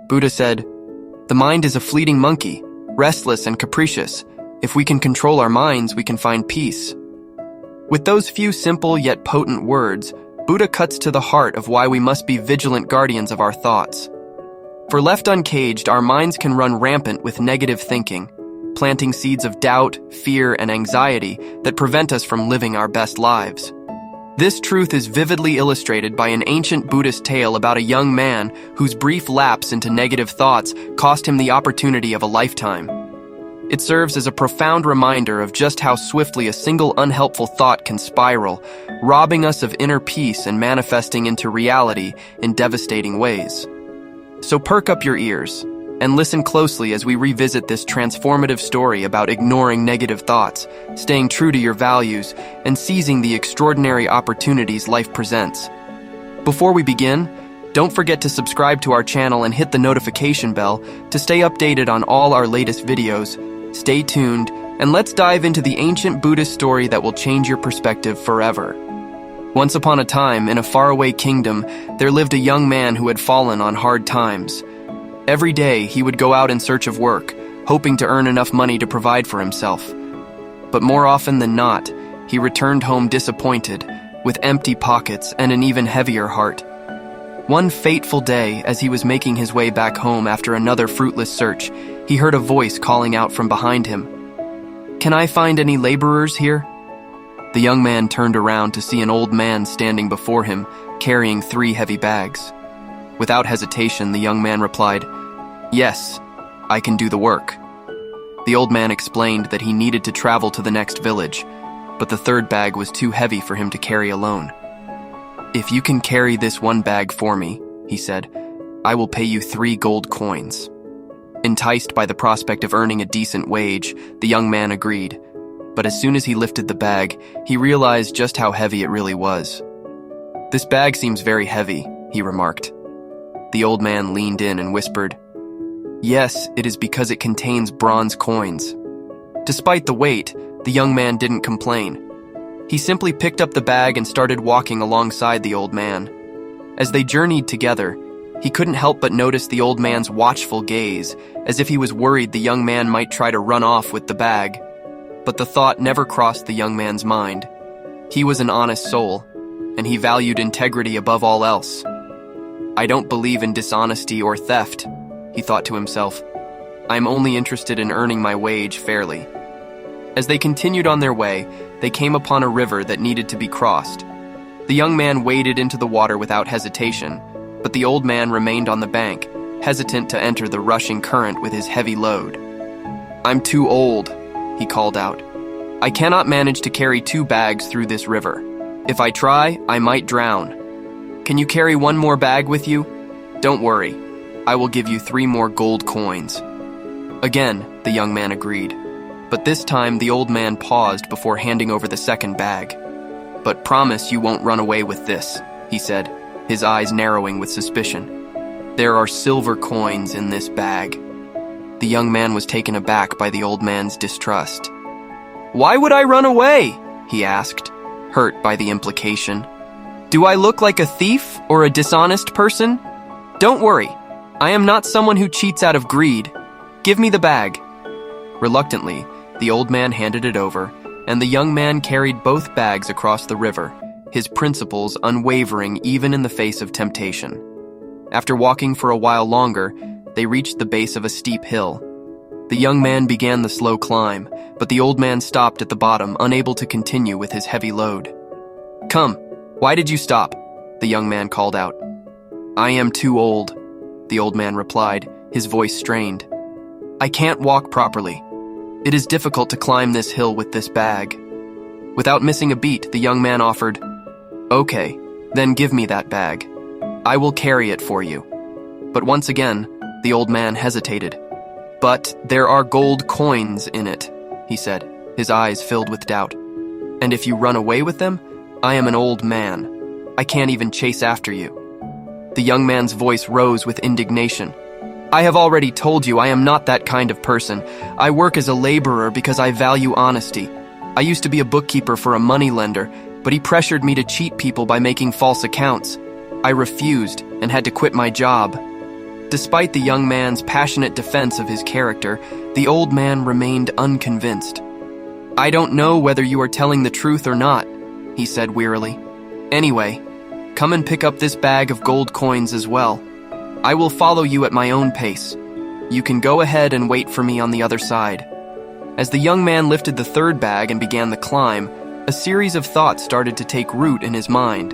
Buddha said, "The mind is a fleeting monkey, restless and capricious. If we can control our minds, we can find peace." With those few simple yet potent words, Buddha cuts to the heart of why we must be vigilant guardians of our thoughts. For left uncaged, our minds can run rampant with negative thinking, planting seeds of doubt, fear, and anxiety that prevent us from living our best lives. This truth is vividly illustrated by an ancient Buddhist tale about a young man whose brief lapse into negative thoughts cost him the opportunity of a lifetime. It serves as a profound reminder of just how swiftly a single unhelpful thought can spiral, robbing us of inner peace and manifesting into reality in devastating ways. So perk up your ears and listen closely as we revisit this transformative story about ignoring negative thoughts, staying true to your values, and seizing the extraordinary opportunities life presents. Before we begin, don't forget to subscribe to our channel and hit the notification bell to stay updated on all our latest videos. Stay tuned, and let's dive into the ancient Buddhist story that will change your perspective forever. Once upon a time, in a faraway kingdom, there lived a young man who had fallen on hard times. Every day, he would go out in search of work, hoping to earn enough money to provide for himself. But more often than not, he returned home disappointed, with empty pockets and an even heavier heart. One fateful day, as he was making his way back home after another fruitless search, he heard a voice calling out from behind him. "Can I find any laborers here?" The young man turned around to see an old man standing before him, carrying 3 heavy bags. Without hesitation, the young man replied, "Yes, I can do the work." The old man explained that he needed to travel to the next village, but the 3rd bag was too heavy for him to carry alone. "If you can carry this 1 bag for me," he said, "I will pay you 3 gold coins." Enticed by the prospect of earning a decent wage, the young man agreed. But as soon as he lifted the bag, he realized just how heavy it really was. "This bag seems very heavy," he remarked. The old man leaned in and whispered, "Yes, it is because it contains bronze coins." Despite the weight, the young man didn't complain. He simply picked up the bag and started walking alongside the old man. As they journeyed together, he couldn't help but notice the old man's watchful gaze, as if he was worried the young man might try to run off with the bag. But the thought never crossed the young man's mind. He was an honest soul, and he valued integrity above all else. "I don't believe in dishonesty or theft," he thought to himself. "I'm only interested in earning my wage fairly." As they continued on their way, they came upon a river that needed to be crossed. The young man waded into the water without hesitation, but the old man remained on the bank, hesitant to enter the rushing current with his heavy load. "I'm too old," he called out. "I cannot manage to carry 2 bags through this river. If I try, I might drown. Can you carry 1 more bag with you? Don't worry. I will give you 3 more gold coins." Again, the young man agreed. But this time, the old man paused before handing over the 2nd bag. "But promise you won't run away with this," he said, his eyes narrowing with suspicion. "There are silver coins in this bag." The young man was taken aback by the old man's distrust. "Why would I run away?" he asked, hurt by the implication. "Do I look like a thief or a dishonest person? Don't worry, I am not someone who cheats out of greed. Give me the bag." Reluctantly, the old man handed it over, and the young man carried both bags across the river, his principles unwavering even in the face of temptation. After walking for a while longer, they reached the base of a steep hill. The young man began the slow climb, but the old man stopped at the bottom, unable to continue with his heavy load. "Come, why did you stop?" the young man called out. "I am too old," the old man replied, his voice strained. "I can't walk properly. It is difficult to climb this hill with this bag." Without missing a beat, the young man offered, "Okay, then give me that bag. I will carry it for you." But once again, the old man hesitated. "But there are gold coins in it," he said, his eyes filled with doubt. "And if you run away with them, I am an old man. I can't even chase after you." The young man's voice rose with indignation. "I have already told you I am not that kind of person. I work as a laborer because I value honesty. I used to be a bookkeeper for a moneylender, but he pressured me to cheat people by making false accounts. I refused and had to quit my job." Despite the young man's passionate defense of his character, the old man remained unconvinced. "I don't know whether you are telling the truth or not," he said wearily. "Anyway, come and pick up this bag of gold coins as well. I will follow you at my own pace. You can go ahead and wait for me on the other side." As the young man lifted the third bag and began the climb, a series of thoughts started to take root in his mind.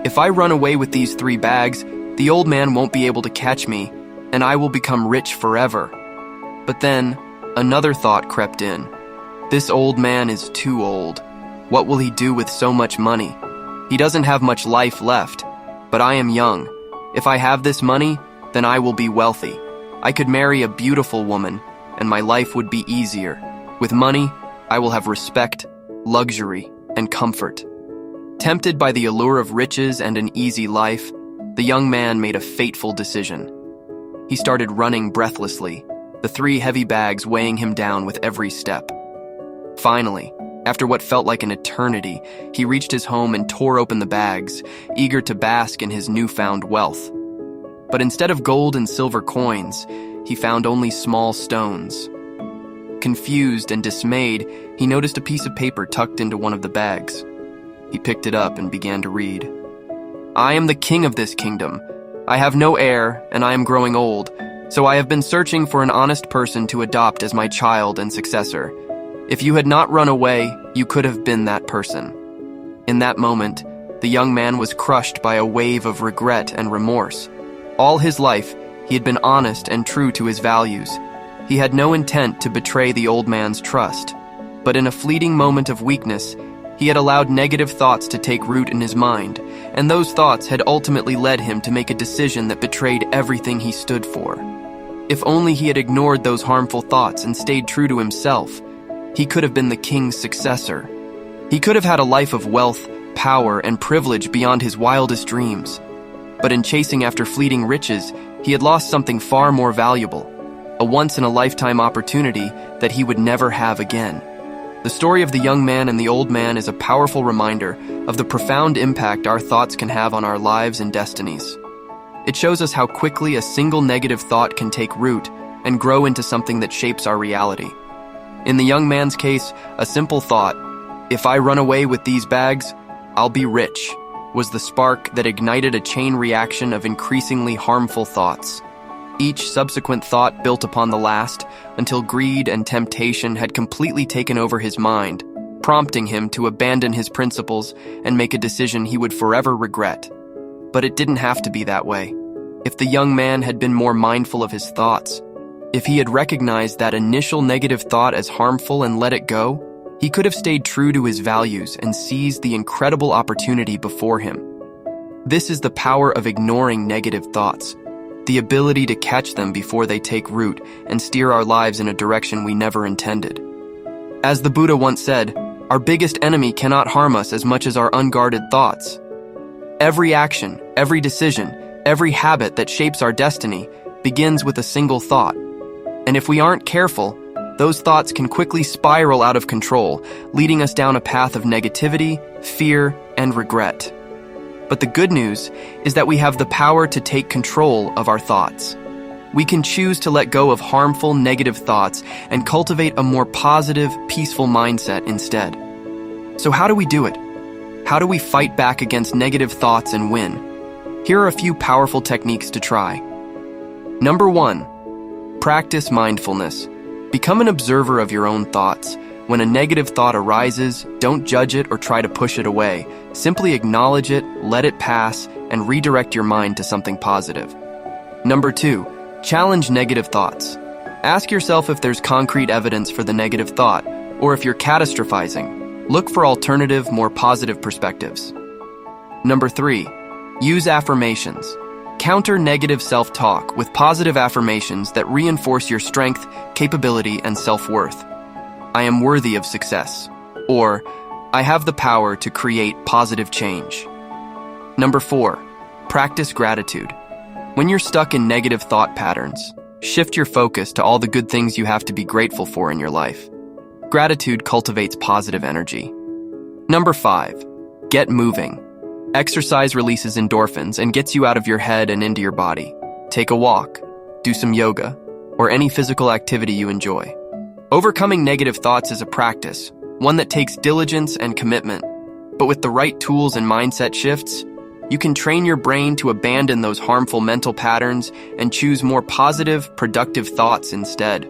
If I run away with these 3 bags, the old man won't be able to catch me, and I will become rich forever. But then, another thought crept in. This old man is too old. What will he do with so much money? He doesn't have much life left, but I am young. If I have this money, then I will be wealthy. I could marry a beautiful woman, and my life would be easier. With money, I will have respect, luxury, and comfort. Tempted by the allure of riches and an easy life, the young man made a fateful decision. He started running breathlessly, the 3 heavy bags weighing him down with every step. Finally, after what felt like an eternity, he reached his home and tore open the bags, eager to bask in his newfound wealth. But instead of gold and silver coins, he found only small stones. Confused and dismayed, he noticed a piece of paper tucked into one of the bags. He picked it up and began to read. "I am the king of this kingdom. I have no heir, and I am growing old, so I have been searching for an honest person to adopt as my child and successor. If you had not run away, you could have been that person." In that moment, the young man was crushed by a wave of regret and remorse. All his life, he had been honest and true to his values. He had no intent to betray the old man's trust. But in a fleeting moment of weakness, he had allowed negative thoughts to take root in his mind, and those thoughts had ultimately led him to make a decision that betrayed everything he stood for. If only he had ignored those harmful thoughts and stayed true to himself, he could have been the king's successor. He could have had a life of wealth, power, and privilege beyond his wildest dreams. But in chasing after fleeting riches, he had lost something far more valuable, a once-in-a-lifetime opportunity that he would never have again. The story of the young man and the old man is a powerful reminder of the profound impact our thoughts can have on our lives and destinies. It shows us how quickly a single negative thought can take root and grow into something that shapes our reality. In the young man's case, a simple thought, "If I run away with these bags, I'll be rich," was the spark that ignited a chain reaction of increasingly harmful thoughts. Each subsequent thought built upon the last, until greed and temptation had completely taken over his mind, prompting him to abandon his principles and make a decision he would forever regret. But it didn't have to be that way. If the young man had been more mindful of his thoughts, if he had recognized that initial negative thought as harmful and let it go, he could have stayed true to his values and seized the incredible opportunity before him. This is the power of ignoring negative thoughts, the ability to catch them before they take root and steer our lives in a direction we never intended. As the Buddha once said, our biggest enemy cannot harm us as much as our unguarded thoughts. Every action, every decision, every habit that shapes our destiny begins with a single thought. And if we aren't careful, those thoughts can quickly spiral out of control, leading us down a path of negativity, fear, and regret. But the good news is that we have the power to take control of our thoughts. We can choose to let go of harmful, negative thoughts and cultivate a more positive, peaceful mindset instead. So how do we do it? How do we fight back against negative thoughts and win? Here are a few powerful techniques to try. Number 1, practice mindfulness. Become an observer of your own thoughts. When a negative thought arises, don't judge it or try to push it away. Simply acknowledge it, let it pass, and redirect your mind to something positive. Number 2, challenge negative thoughts. Ask yourself if there's concrete evidence for the negative thought, or if you're catastrophizing. Look for alternative, more positive perspectives. Number 3, use affirmations. Counter negative self-talk with positive affirmations that reinforce your strength, capability, and self-worth. I am worthy of success, or I have the power to create positive change. Number 4, practice gratitude. When you're stuck in negative thought patterns, shift your focus to all the good things you have to be grateful for in your life. Gratitude cultivates positive energy. Number 5, get moving. Exercise releases endorphins and gets you out of your head and into your body. Take a walk, do some yoga, or any physical activity you enjoy. Overcoming negative thoughts is a practice, one that takes diligence and commitment. But with the right tools and mindset shifts, you can train your brain to abandon those harmful mental patterns and choose more positive, productive thoughts instead.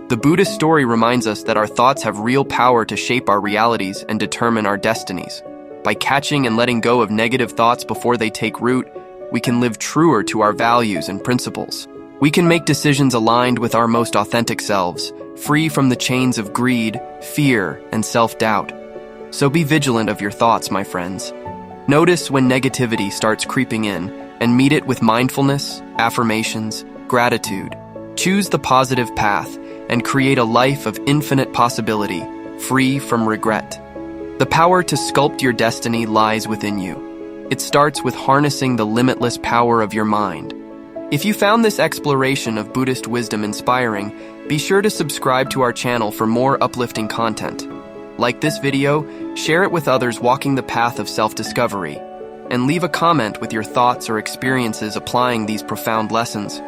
The Buddhist story reminds us that our thoughts have real power to shape our realities and determine our destinies. By catching and letting go of negative thoughts before they take root, we can live truer to our values and principles. We can make decisions aligned with our most authentic selves, free from the chains of greed, fear, and self-doubt. So be vigilant of your thoughts, my friends. Notice when negativity starts creeping in and meet it with mindfulness, affirmations, gratitude. Choose the positive path and create a life of infinite possibility, free from regret. The power to sculpt your destiny lies within you. It starts with harnessing the limitless power of your mind. If you found this exploration of Buddhist wisdom inspiring, be sure to subscribe to our channel for more uplifting content. Like this video, share it with others walking the path of self-discovery, and leave a comment with your thoughts or experiences applying these profound lessons.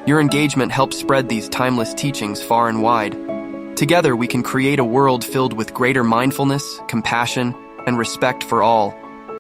Your engagement helps spread these timeless teachings far and wide. Together, we can create a world filled with greater mindfulness, compassion, and respect for all.